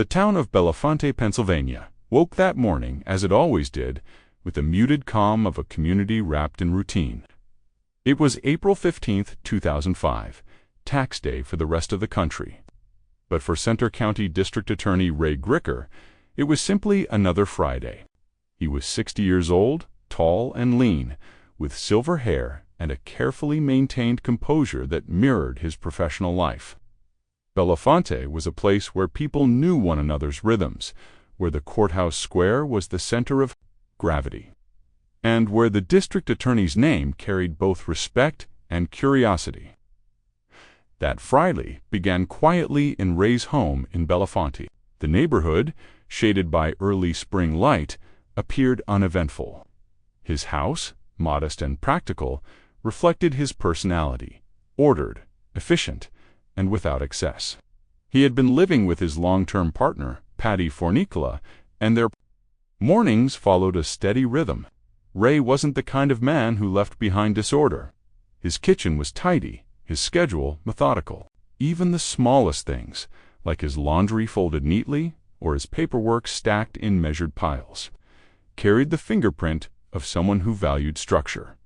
The town of Bellefonte, Pennsylvania, woke that morning, as it always did, with the muted calm of a community wrapped in routine. It was April 15, 2005, tax day for the rest of the country. But for Centre County District Attorney Ray Gricker, it was simply another Friday. He was 60 years old, tall and lean, with silver hair and a carefully maintained composure that mirrored his professional life. Bellefonte was a place where people knew one another's rhythms, where the courthouse square was the center of gravity, and where the district attorney's name carried both respect and curiosity. That Friday began quietly in Ray's home in Bellefonte. The neighborhood, shaded by early spring light, appeared uneventful. His house, modest and practical, reflected his personality, ordered, efficient, and without excess. He had been living with his long-term partner, Patty Fornicola, and their mornings followed a steady rhythm. Ray wasn't the kind of man who left behind disorder. His kitchen was tidy, his schedule methodical. Even the smallest things, like his laundry folded neatly or his paperwork stacked in measured piles, carried the fingerprint of someone who valued structure.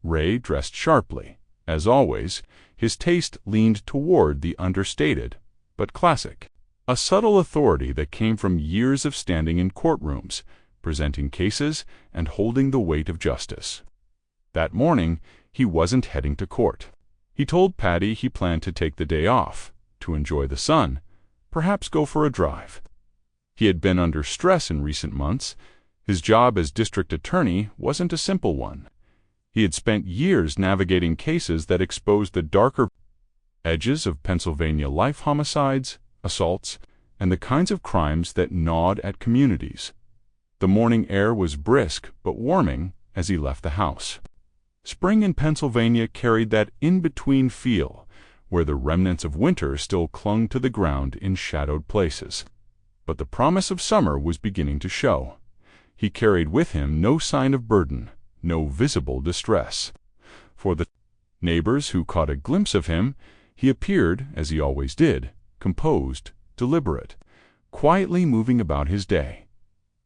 Ray dressed sharply. As always, his taste leaned toward the understated, but classic, a subtle authority that came from years of standing in courtrooms, presenting cases and holding the weight of justice. That morning, he wasn't heading to court. He told Patty he planned to take the day off, to enjoy the sun, perhaps go for a drive. He had been under stress in recent months. His job as district attorney wasn't a simple one. He had spent years navigating cases that exposed the darker edges of Pennsylvania life homicides, assaults, and the kinds of crimes that gnawed at communities. The morning air was brisk but warming as he left the house. Spring in Pennsylvania carried that in-between feel, where the remnants of winter still clung to the ground in shadowed places. But the promise of summer was beginning to show. He carried with him no sign of burden, no visible distress. For the neighbors who caught a glimpse of him, he appeared, as he always did, composed, deliberate, quietly moving about his day.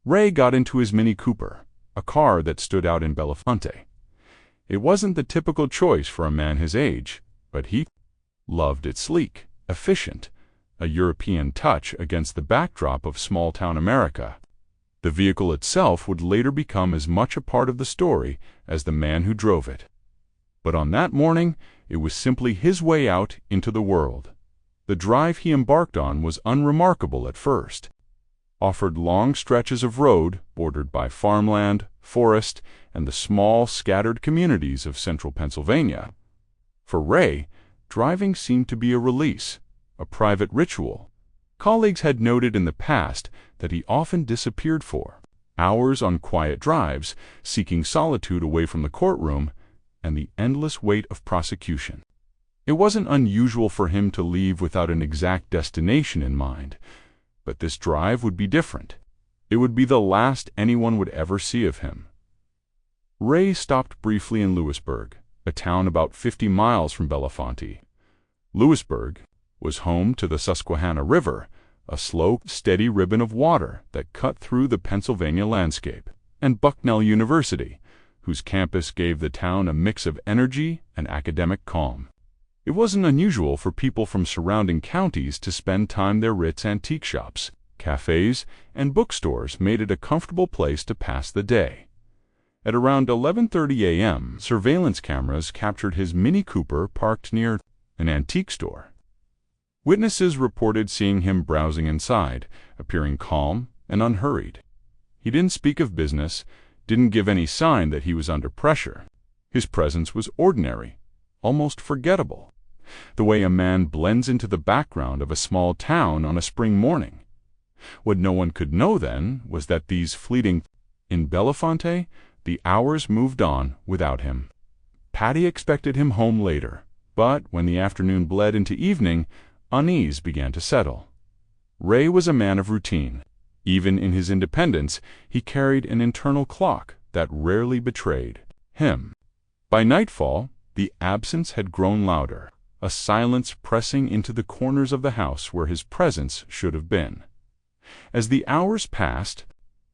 Ray got into his Mini Cooper, a car that stood out in Bellefonte. It wasn't the typical choice for a man his age, but he loved it sleek, efficient, a European touch against the backdrop of small-town America. The vehicle itself would later become as much a part of the story as the man who drove it. But on that morning, it was simply his way out into the world. The drive he embarked on was unremarkable at first. Offered long stretches of road bordered by farmland, forest, and the small, scattered communities of central Pennsylvania. For Ray, driving seemed to be a release, a private ritual. Colleagues had noted in the past that he often disappeared for hours on quiet drives, seeking solitude away from the courtroom and the endless weight of prosecution. It wasn't unusual for him to leave without an exact destination in mind, but this drive would be different. It would be the last anyone would ever see of him. Ray stopped briefly in Lewisburg, a town about 50 miles from Bellefonte. Lewisburg was home to the Susquehanna River, a slow, steady ribbon of water that cut through the Pennsylvania landscape, and Bucknell University, whose campus gave the town a mix of energy and academic calm. It wasn't unusual for people from surrounding counties to spend time there. Ritz antique shops, cafes, and bookstores made it a comfortable place to pass the day. At around 11:30 a.m., surveillance cameras captured his Mini Cooper parked near an antique store. Witnesses reported seeing him browsing inside, appearing calm and unhurried. He didn't speak of business, didn't give any sign that he was under pressure. His presence was ordinary, almost forgettable, the way a man blends into the background of a small town on a spring morning. What no one could know then was that in Bellefonte, the hours moved on without him. Patty expected him home later, but when the afternoon bled into evening, unease began to settle. Ray was a man of routine. Even in his independence, he carried an internal clock that rarely betrayed him. By nightfall, the absence had grown louder, a silence pressing into the corners of the house where his presence should have been. As the hours passed,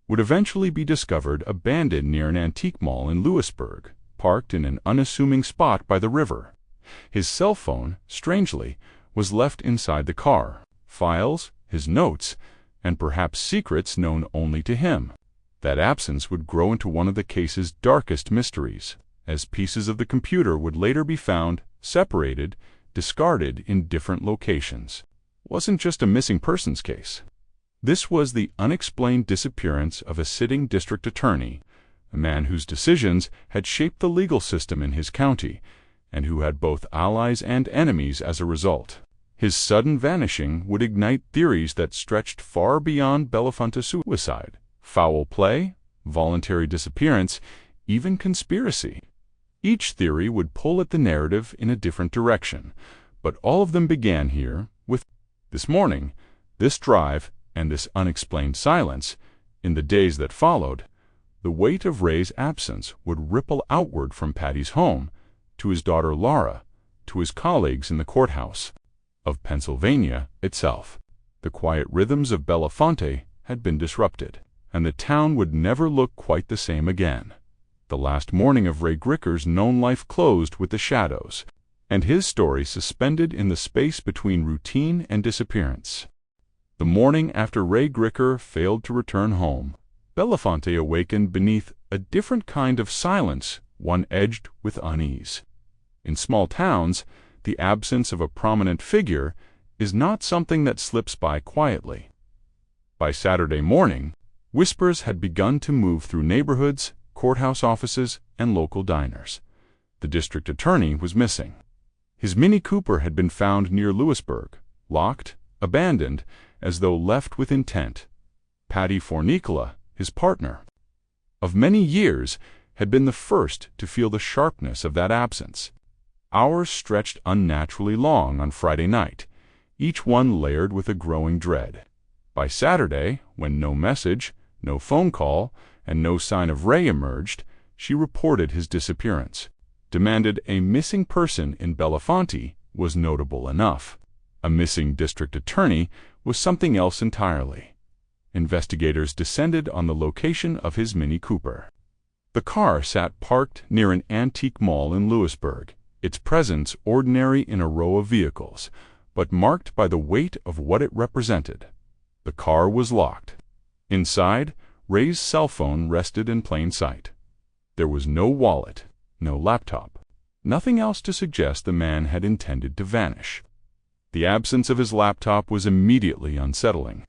would eventually be discovered abandoned near an antique mall in Lewisburg, parked in an unassuming spot by the river. His cell phone, strangely, was left inside the car. Files, his notes, and perhaps secrets known only to him. That absence would grow into one of the case's darkest mysteries, as pieces of the computer would later be found, separated, discarded in different locations. It wasn't just a missing persons case. This was the unexplained disappearance of a sitting district attorney, a man whose decisions had shaped the legal system in his county, and who had both allies and enemies as a result. His sudden vanishing would ignite theories that stretched far beyond Belafonte suicide, foul play, voluntary disappearance, even conspiracy. Each theory would pull at the narrative in a different direction, but all of them began here with this morning, this drive, and this unexplained silence. In the days that followed, the weight of Ray's absence would ripple outward from Patty's home, to his daughter Laura, to his colleagues in the courthouse. Of Pennsylvania itself, the quiet rhythms of Belafonte had been disrupted, and the town would never look quite the same again. The last morning of Ray Gricker's known life closed with the shadows, and his story suspended in the space between routine and disappearance. The morning after Ray Gricker failed to return home, Belafonte awakened beneath a different kind of silence, one edged with unease. In small towns, the absence of a prominent figure is not something that slips by quietly. By Saturday morning, whispers had begun to move through neighborhoods, courthouse offices, and local diners. The district attorney was missing. His Mini Cooper had been found near Lewisburg, locked, abandoned, as though left with intent. Patty Fornicola, his partner, of many years, had been the first to feel the sharpness of that absence. Hours stretched unnaturally long on Friday night, each one layered with a growing dread. By Saturday, when no message, no phone call, and no sign of Ray emerged, she reported his disappearance. Demanded a missing person in Belafonte was notable enough. A missing district attorney was something else entirely. Investigators descended on the location of his Mini Cooper. The car sat parked near an antique mall in Lewisburg, its presence ordinary in a row of vehicles, but marked by the weight of what it represented. The car was locked. Inside, Ray's cell phone rested in plain sight. There was no wallet, no laptop, nothing else to suggest the man had intended to vanish. The absence of his laptop was immediately unsettling.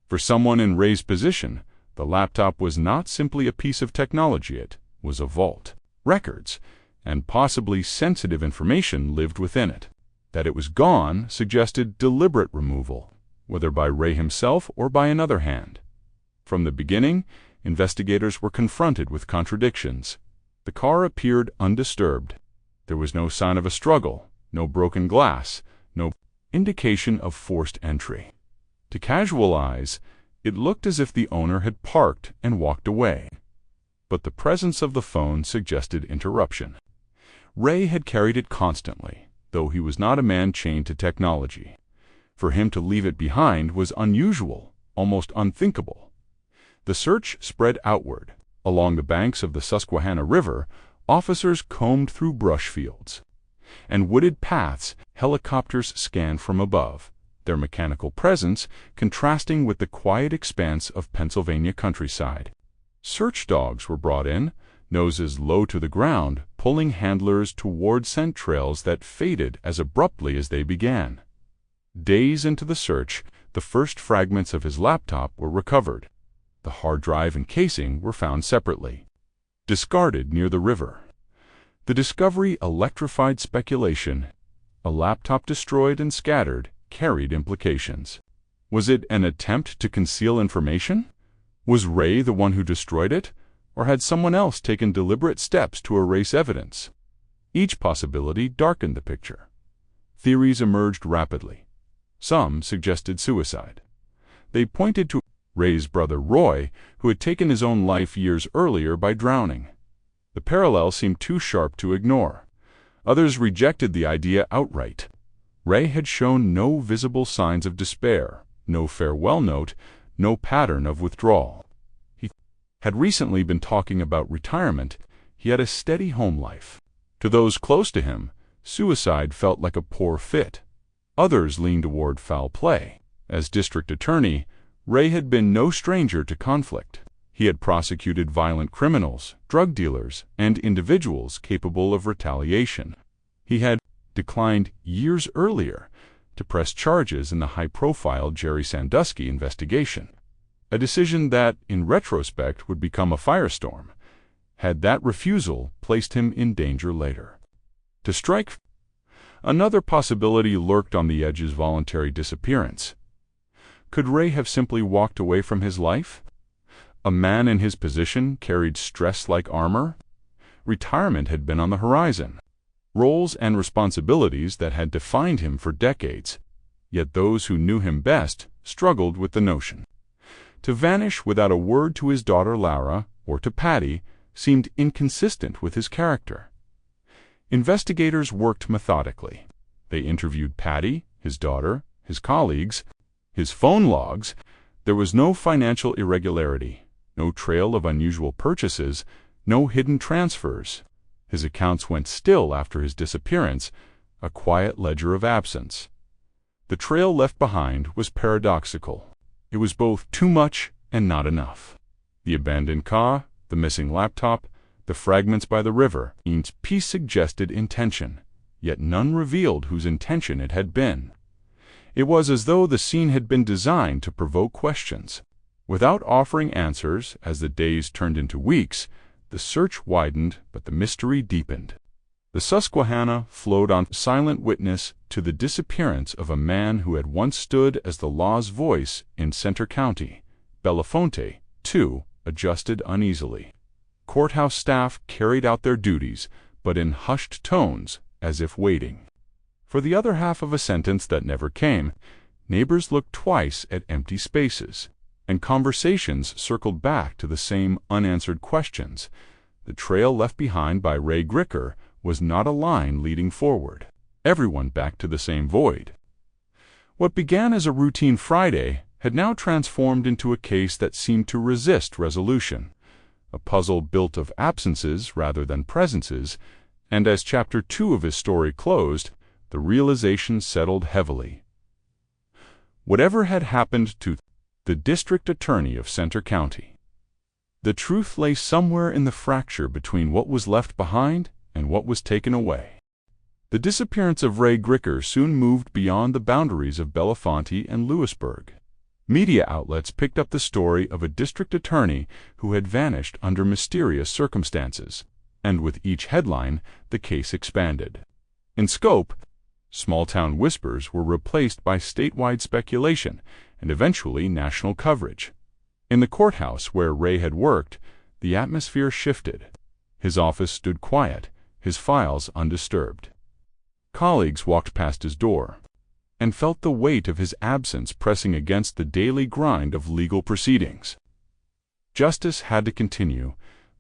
For someone in Ray's position, the laptop was not simply a piece of technology, it was a vault. Records, and possibly sensitive information lived within it. That it was gone suggested deliberate removal, whether by Ray himself or by another hand. From the beginning, investigators were confronted with contradictions. The car appeared undisturbed. There was no sign of a struggle, no broken glass, no indication of forced entry. To casual eyes, it looked as if the owner had parked and walked away. But the presence of the phone suggested interruption. Ray had carried it constantly, though he was not a man chained to technology. For him to leave it behind was unusual, almost unthinkable. The search spread outward. Along the banks of the Susquehanna River, officers combed through brush fields and wooded paths. Helicopters scanned from above, their mechanical presence contrasting with the quiet expanse of Pennsylvania countryside. Search dogs were brought in, noses low to the ground, pulling handlers toward scent trails that faded as abruptly as they began. Days into the search, the first fragments of his laptop were recovered. The hard drive and casing were found separately, discarded near the river. The discovery electrified speculation. A laptop destroyed and scattered carried implications. Was it an attempt to conceal information? Was Ray the one who destroyed it, or had someone else taken deliberate steps to erase evidence? Each possibility darkened the picture. Theories emerged rapidly. Some suggested suicide. They pointed to Ray's brother Roy, who had taken his own life years earlier by drowning. The parallel seemed too sharp to ignore. Others rejected the idea outright. Ray had shown no visible signs of despair, no farewell note, no pattern of withdrawal. He had recently been talking about retirement. He had a steady home life. To those close to him, suicide felt like a poor fit. Others leaned toward foul play. As district attorney, Ray had been no stranger to conflict. He had prosecuted violent criminals, drug dealers, and individuals capable of retaliation. He had declined years earlier to press charges in the high-profile Jerry Sandusky investigation, a decision that, in retrospect, would become a firestorm, had that refusal placed him in danger later. To strike, another possibility lurked on the edge's voluntary disappearance. Could Ray have simply walked away from his life? A man in his position carried stress like armor. Retirement had been on the horizon. Roles and responsibilities that had defined him for decades. Yet those who knew him best struggled with the notion. To vanish without a word to his daughter Laura or to Patty seemed inconsistent with his character. Investigators worked methodically. They interviewed Patty, his daughter, his colleagues, his phone logs. There was no financial irregularity, no trail of unusual purchases, no hidden transfers. His accounts went still after his disappearance, a quiet ledger of absence. The trail left behind was paradoxical. It was both too much and not enough. The abandoned car, the missing laptop, the fragments by the river. Each piece suggested intention, yet none revealed whose intention it had been. It was as though the scene had been designed to provoke questions. Without offering answers, as the days turned into weeks, the search widened, but the mystery deepened. The Susquehanna flowed on, silent witness to the disappearance of a man who had once stood as the law's voice in Centre County. Belafonte, too, adjusted uneasily. Courthouse staff carried out their duties, but in hushed tones, as if waiting. For the other half of a sentence that never came, neighbors looked twice at empty spaces, and conversations circled back to the same unanswered questions. The trail left behind by Ray Gricker was not a line leading forward. Everyone back to the same void. What began as a routine Friday had now transformed into a case that seemed to resist resolution, a puzzle built of absences rather than presences, and as Chapter 2 of his story closed, the realization settled heavily. Whatever had happened to the district attorney of Centre County, the truth lay somewhere in the fracture between what was left behind and what was taken away. The disappearance of Ray Gricker soon moved beyond the boundaries of Belafonte and Lewisburg. Media outlets picked up the story of a district attorney who had vanished under mysterious circumstances, and with each headline, the case expanded. In scope, small-town whispers were replaced by statewide speculation and eventually national coverage. In the courthouse where Ray had worked, the atmosphere shifted. His office stood quiet, his files undisturbed. Colleagues walked past his door and felt the weight of his absence pressing against the daily grind of legal proceedings. Justice had to continue,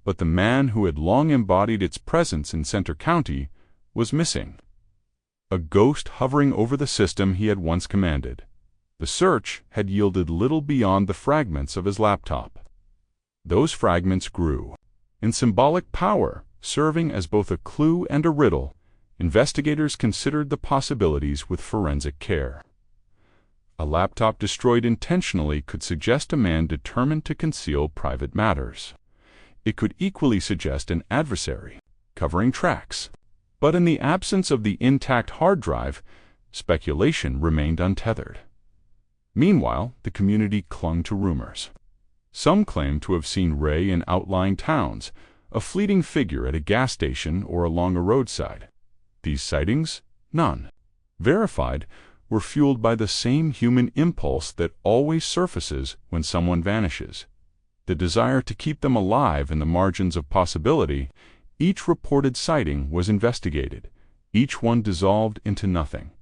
but the man who had long embodied its presence in Centre County was missing. A ghost hovering over the system he had once commanded. The search had yielded little beyond the fragments of his laptop. Those fragments grew. In symbolic power, serving as both a clue and a riddle, investigators considered the possibilities with forensic care. A laptop destroyed intentionally could suggest a man determined to conceal private matters. It could equally suggest an adversary, covering tracks. But in the absence of the intact hard drive, speculation remained untethered. Meanwhile, the community clung to rumors. Some claimed to have seen Ray in outlying towns, a fleeting figure at a gas station or along a roadside. These sightings, none verified, were fueled by the same human impulse that always surfaces when someone vanishes, the desire to keep them alive in the margins of possibility. Each reported sighting was investigated, each one dissolved into nothing.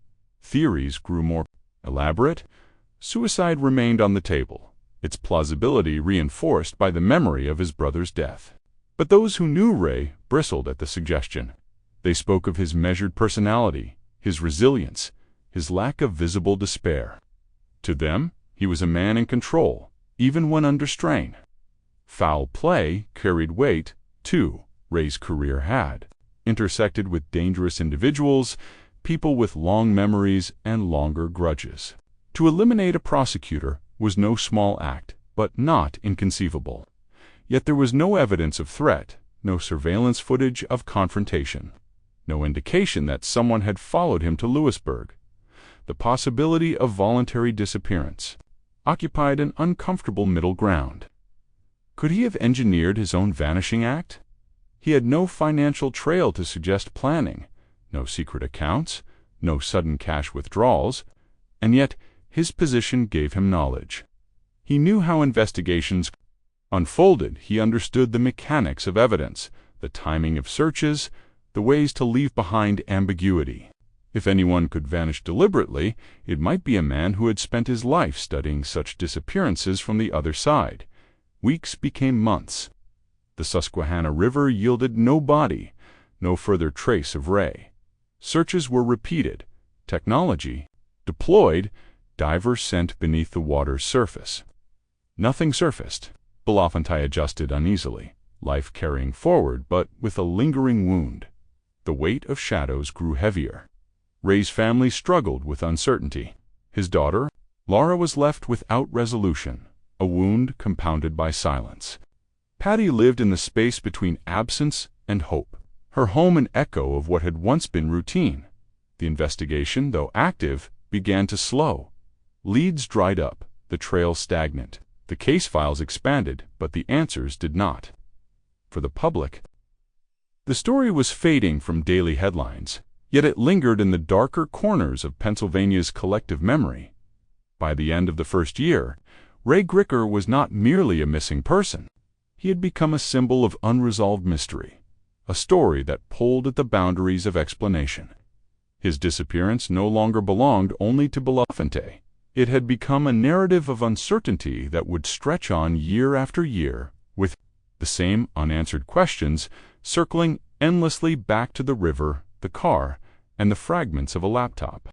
Theories grew more elaborate. Suicide remained on the table, its plausibility reinforced by the memory of his brother's death. But those who knew Ray bristled at the suggestion. They spoke of his measured personality, his resilience, his lack of visible despair. To them, he was a man in control, even when under strain. Foul play carried weight, too. Ray's career had intersected with dangerous individuals, people with long memories and longer grudges. To eliminate a prosecutor was no small act, but not inconceivable. Yet there was no evidence of threat, no surveillance footage of confrontation, no indication that someone had followed him to Lewisburg. The possibility of voluntary disappearance occupied an uncomfortable middle ground. Could he have engineered his own vanishing act? He had no financial trail to suggest planning, no secret accounts, no sudden cash withdrawals, and yet his position gave him knowledge. He knew how investigations unfolded. He understood the mechanics of evidence, the timing of searches, the ways to leave behind ambiguity. If anyone could vanish deliberately, it might be a man who had spent his life studying such disappearances from the other side. Weeks became months. The Susquehanna River yielded no body, no further trace of Ray. Searches were repeated, technology deployed, divers sent beneath the water's surface. Nothing surfaced. Bellefontaine adjusted uneasily, life carrying forward but with a lingering wound. The weight of shadows grew heavier. Ray's family struggled with uncertainty. His daughter, Laura, was left without resolution, a wound compounded by silence. Patty lived in the space between absence and hope, her home an echo of what had once been routine. The investigation, though active, began to slow. Leads dried up, the trail stagnant. The case files expanded, but the answers did not. For the public, the story was fading from daily headlines, yet it lingered in the darker corners of Pennsylvania's collective memory. By the end of the first year, Ray Gricker was not merely a missing person. He had become a symbol of unresolved mystery, a story that pulled at the boundaries of explanation. His disappearance no longer belonged only to Bellefontaine. It had become a narrative of uncertainty that would stretch on year after year, with the same unanswered questions circling endlessly back to the river, the car, and the fragments of a laptop.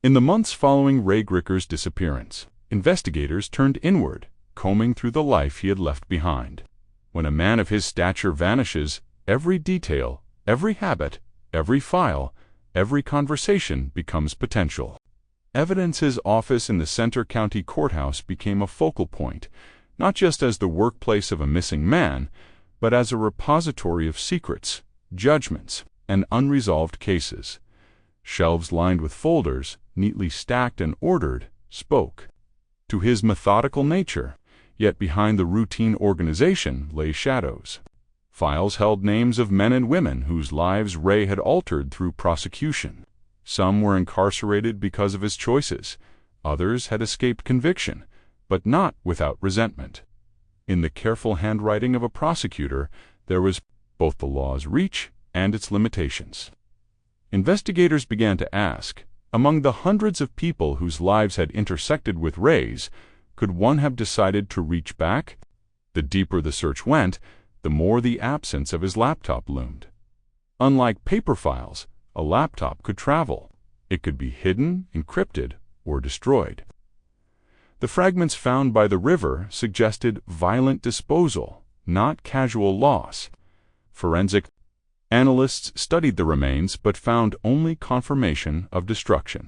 In the months following Ray Gricker's disappearance, investigators turned inward, combing through the life he had left behind. When a man of his stature vanishes, every detail, every habit, every file, every conversation becomes potential. Evidence's office in the Center County Courthouse became a focal point, not just as the workplace of a missing man, but as a repository of secrets, judgments, and unresolved cases. Shelves lined with folders, neatly stacked and ordered, spoke to his methodical nature, yet behind the routine organization lay shadows. Files held names of men and women whose lives Ray had altered through prosecution. Some were incarcerated because of his choices. Others had escaped conviction, but not without resentment. In the careful handwriting of a prosecutor, there was both the law's reach and its limitations. Investigators began to ask, among the hundreds of people whose lives had intersected with Ray's, could one have decided to reach back? The deeper the search went, the more the absence of his laptop loomed. Unlike paper files, a laptop could travel. It could be hidden, encrypted, or destroyed. The fragments found by the river suggested violent disposal, not casual loss. Forensic analysts studied the remains but found only confirmation of destruction.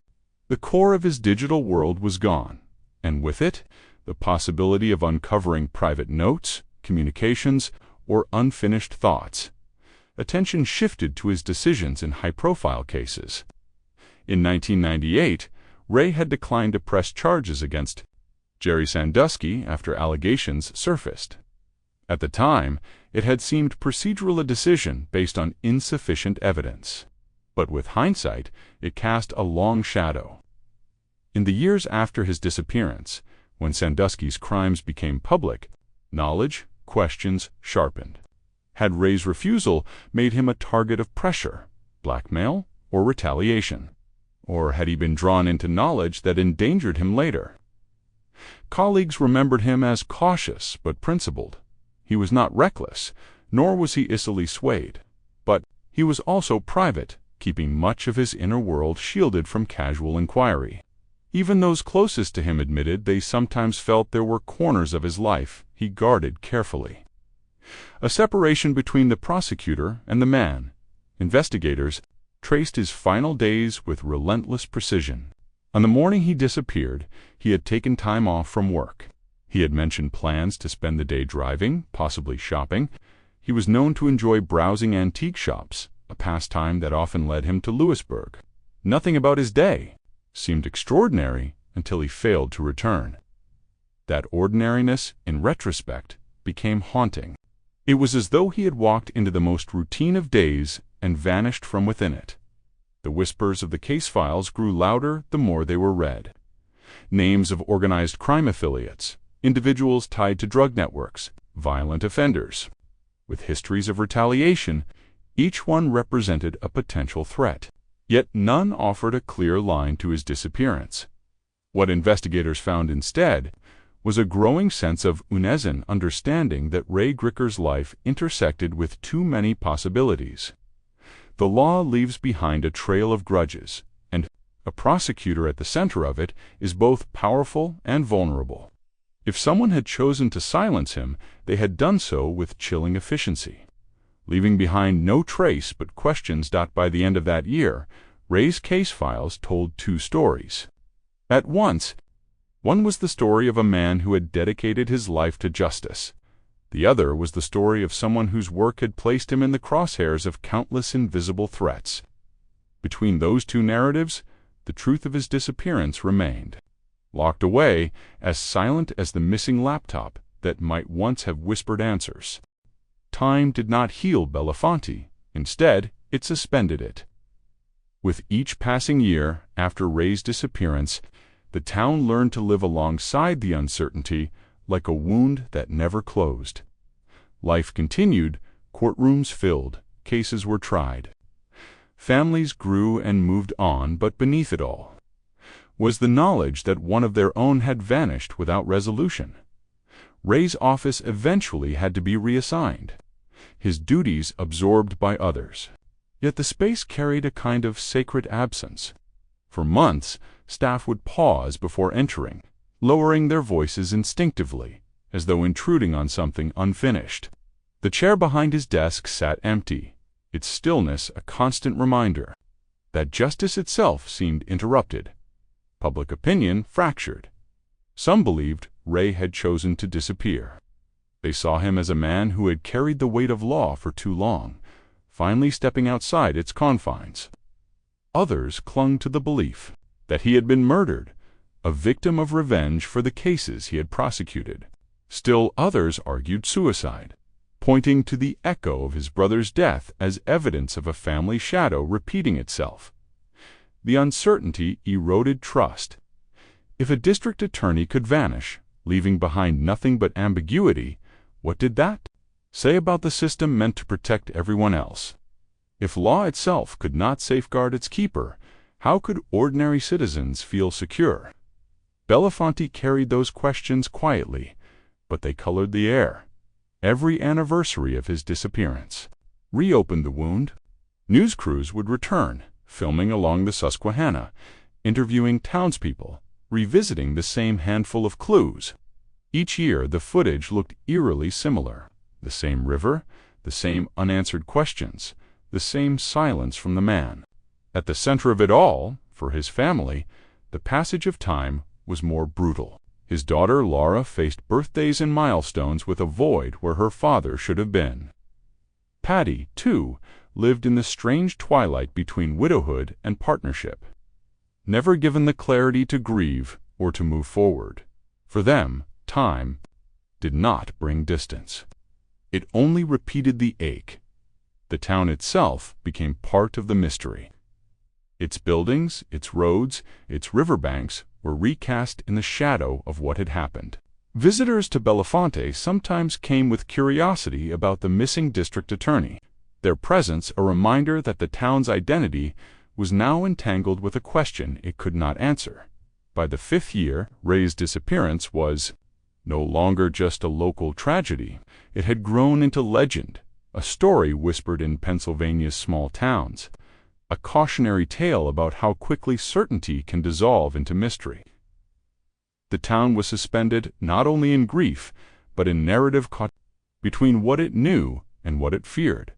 The core of his digital world was gone, and with it, the possibility of uncovering private notes, communications, or unfinished thoughts. Attention shifted to his decisions in high-profile cases. In 1998, Ray had declined to press charges against Jerry Sandusky after allegations surfaced. At the time, it had seemed procedural a decision based on insufficient evidence. But with hindsight, it cast a long shadow. In the years after his disappearance, when Sandusky's crimes became public, knowledge, questions sharpened. Had Ray's refusal made him a target of pressure, blackmail, or retaliation? Or had he been drawn into knowledge that endangered him later? Colleagues remembered him as cautious but principled. He was not reckless, nor was he easily swayed. But he was also private, keeping much of his inner world shielded from casual inquiry. Even those closest to him admitted they sometimes felt there were corners of his life he guarded carefully. A separation between the prosecutor and the man. Investigators traced his final days with relentless precision. On the morning he disappeared, he had taken time off from work. He had mentioned plans to spend the day driving, possibly shopping. He was known to enjoy browsing antique shops, a pastime that often led him to Louisburg. Nothing about his day seemed extraordinary until he failed to return. That ordinariness, in retrospect, became haunting. It was as though he had walked into the most routine of days and vanished from within it. The whispers of the case files grew louder the more they were read. Names of organized crime affiliates, individuals tied to drug networks, violent offenders. With histories of retaliation, each one represented a potential threat. Yet none offered a clear line to his disappearance. What investigators found instead was a growing sense of unison understanding that Ray Gricker's life intersected with too many possibilities. The law leaves behind a trail of grudges, and a prosecutor at the center of it is both powerful and vulnerable. If someone had chosen to silence him, they had done so with chilling efficiency. Leaving behind no trace but questions. By the end of that year, Ray's case files told two stories. At once, one was the story of a man who had dedicated his life to justice. The other was the story of someone whose work had placed him in the crosshairs of countless invisible threats. Between those two narratives, the truth of his disappearance remained, locked away, as silent as the missing laptop that might once have whispered answers. Time did not heal Belafonte. Instead, it suspended it. With each passing year after Ray's disappearance, the town learned to live alongside the uncertainty like a wound that never closed. Life continued, courtrooms filled, cases were tried. Families grew and moved on, but beneath it all was the knowledge that one of their own had vanished without resolution. Ray's office eventually had to be reassigned, his duties absorbed by others. Yet the space carried a kind of sacred absence. For months, staff would pause before entering, lowering their voices instinctively, as though intruding on something unfinished. The chair behind his desk sat empty, its stillness a constant reminder that justice itself seemed interrupted. Public opinion fractured. Some believed Ray had chosen to disappear. They saw him as a man who had carried the weight of law for too long, finally stepping outside its confines. Others clung to the belief that he had been murdered, a victim of revenge for the cases he had prosecuted. Still others argued suicide, pointing to the echo of his brother's death as evidence of a family shadow repeating itself. The uncertainty eroded trust. If a district attorney could vanish, leaving behind nothing but ambiguity, what did that say about the system meant to protect everyone else? If law itself could not safeguard its keeper, how could ordinary citizens feel secure? Belafonte carried those questions quietly, but they colored the air. Every anniversary of his disappearance reopened the wound. News crews would return, filming along the Susquehanna, interviewing townspeople, revisiting the same handful of clues. Each year the footage looked eerily similar. The same river, the same unanswered questions, the same silence from the man. At the center of it all, for his family, the passage of time was more brutal. His daughter Laura faced birthdays and milestones with a void where her father should have been. Patty, too, lived in the strange twilight between widowhood and partnership, never given the clarity to grieve or to move forward. For them, time did not bring distance. It only repeated the ache. The town itself became part of the mystery. Its buildings, its roads, its riverbanks were recast in the shadow of what had happened. Visitors to Belafonte sometimes came with curiosity about the missing district attorney, their presence a reminder that the town's identity was now entangled with a question it could not answer. By the 5th year, Ray's disappearance was no longer just a local tragedy. It had grown into legend, a story whispered in Pennsylvania's small towns. a cautionary tale about how quickly certainty can dissolve into mystery. The town was suspended not only in grief, but in narrative caught between what it knew and what it feared,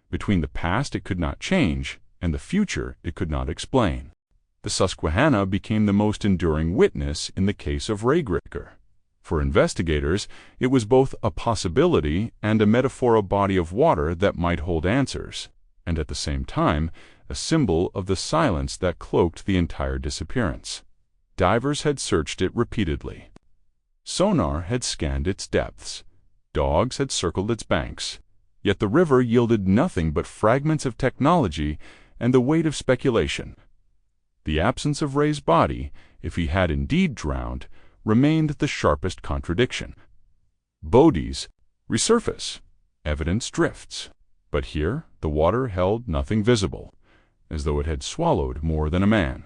between the past it could not change and the future it could not explain. The Susquehanna became the most enduring witness in the case of Ray Gricker. For investigators, it was both a possibility and a metaphorical body of water that might hold answers, and at the same time, a symbol of the silence that cloaked the entire disappearance. Divers had searched it repeatedly. Sonar had scanned its depths. Dogs had circled its banks. Yet the river yielded nothing but fragments of technology and the weight of speculation. The absence of Ray's body, if he had indeed drowned, remained the sharpest contradiction. Bodies resurface, evidence drifts, but here the water held nothing visible, as though it had swallowed more than a man.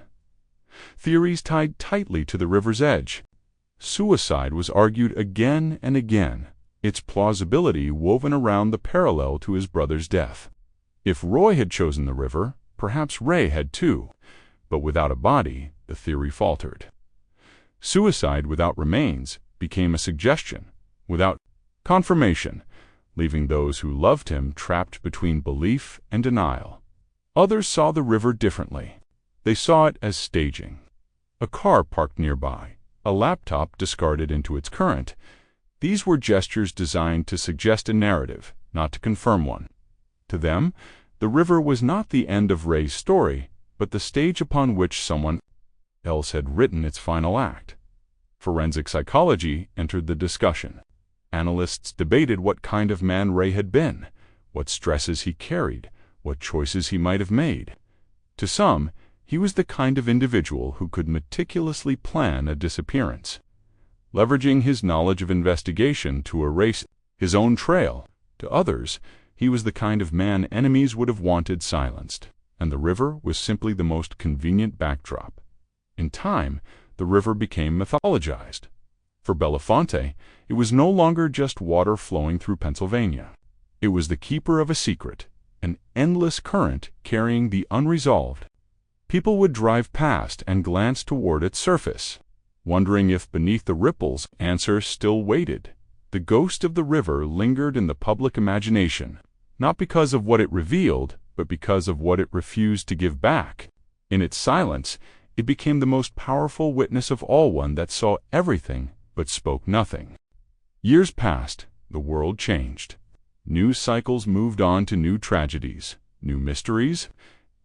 Theories tied tightly to the river's edge. Suicide was argued again and again, its plausibility woven around the parallel to his brother's death. If Roy had chosen the river, perhaps Ray had too, but without a body, the theory faltered. Suicide without remains became a suggestion, without confirmation, leaving those who loved him trapped between belief and denial. Others saw the river differently. They saw it as staging. A car parked nearby, a laptop discarded into its current. These were gestures designed to suggest a narrative, not to confirm one. To them, the river was not the end of Ray's story, but the stage upon which someone else had written its final act. Forensic psychology entered the discussion. Analysts debated what kind of man Ray had been, what stresses he carried, what choices he might have made. To some, he was the kind of individual who could meticulously plan a disappearance, leveraging his knowledge of investigation to erase his own trail. To others, he was the kind of man enemies would have wanted silenced, and the river was simply the most convenient backdrop. In time, the river became mythologized. For Belafonte, it was no longer just water flowing through Pennsylvania. It was the keeper of a secret, an endless current carrying the unresolved. People would drive past and glance toward its surface, wondering if beneath the ripples answers still waited. The ghost of the river lingered in the public imagination, not because of what it revealed, but because of what it refused to give back. In its silence, it became the most powerful witness of all, one that saw everything but spoke nothing. Years passed, the world changed. News cycles moved on to new tragedies, new mysteries,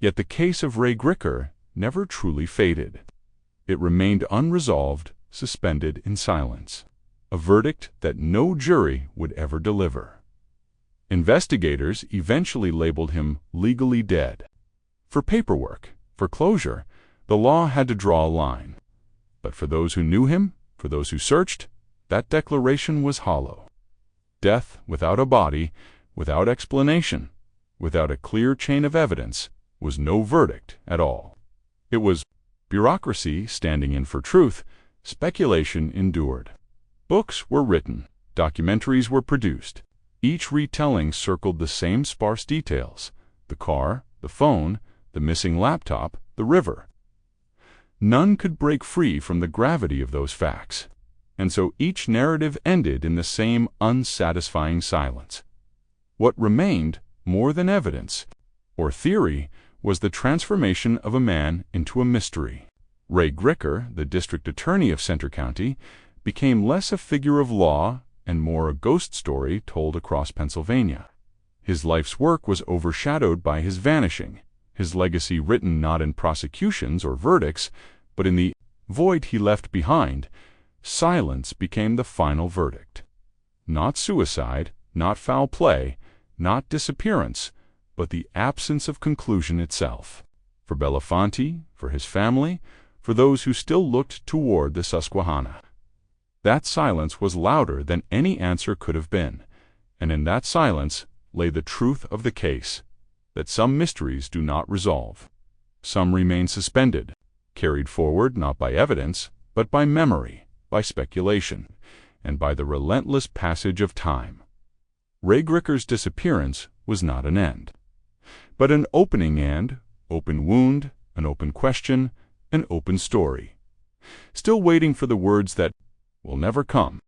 yet the case of Ray Gricker never truly faded. It remained unresolved, suspended in silence, a verdict that no jury would ever deliver. Investigators eventually labeled him legally dead. For paperwork, for closure, the law had to draw a line. But for those who knew him, for those who searched, that declaration was hollow. Death without a body, without explanation, without a clear chain of evidence, was no verdict at all. It was bureaucracy standing in for truth. Speculation endured. Books were written, documentaries were produced. Each retelling circled the same sparse details: the car, the phone, the missing laptop, the river. None could break free from the gravity of those facts, and so each narrative ended in the same unsatisfying silence. What remained, more than evidence or theory, was the transformation of a man into a mystery. Ray Gricker, the district attorney of Centre County, became less a figure of law and more a ghost story told across Pennsylvania. His life's work was overshadowed by his vanishing, his legacy written not in prosecutions or verdicts, but in the void he left behind. Silence became the final verdict. Not suicide, not foul play, not disappearance, but the absence of conclusion itself. For Belafonte, for his family, for those who still looked toward the Susquehanna. That silence was louder than any answer could have been, and in that silence lay the truth of the case, that some mysteries do not resolve. Some remain suspended, carried forward not by evidence, but by memory, by speculation, and by the relentless passage of time. Ray Gricker's disappearance was not an end, but an opening and, Open wound, an open question, an open story. Still waiting for the words that will never come.